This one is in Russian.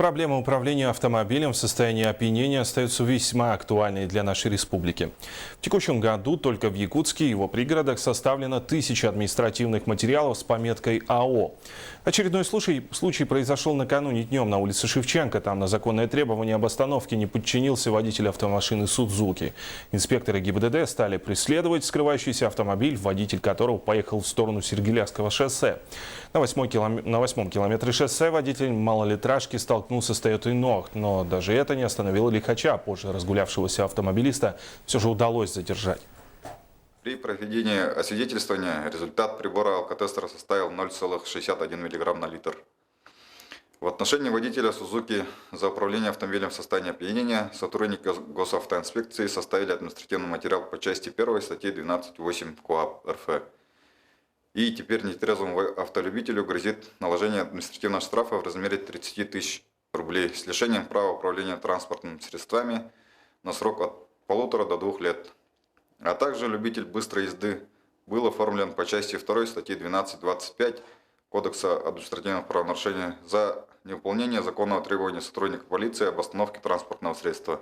Проблема управления автомобилем в состоянии опьянения остается весьма актуальной для нашей республики. В текущем году только в Якутске и его пригородах составлено 1000 административных материалов с пометкой АО. Очередной случай произошел накануне днем на улице Шевченко. Там на законное требование об остановке не подчинился водитель автомашины «Судзуки». Инспекторы ГИБДД стали преследовать скрывающийся автомобиль, водитель которого поехал в сторону Сергеляского шоссе. На 8-м километре шоссе водитель малолитражки столкнулся с Toyota Innova, но даже это не остановило лихача. Позже разгулявшегося автомобилиста все же удалось задержать. При проведении освидетельствования результат прибора алкотестера составил 0,61 мг на литр. В отношении водителя Сузуки за управление автомобилем в состоянии опьянения сотрудники госавтоинспекции составили административный материал по части 1 статьи 12.8 КоАП РФ. И теперь нетрезвому автолюбителю грозит наложение административного штрафа в размере 30 тысяч рублей с лишением права управления транспортными средствами на срок от 1,5 до 2 лет. А также любитель быстрой езды был оформлен по части 2 статьи 12.25 Кодекса административных правонарушений за невыполнение законного требования сотрудника полиции об остановке транспортного средства.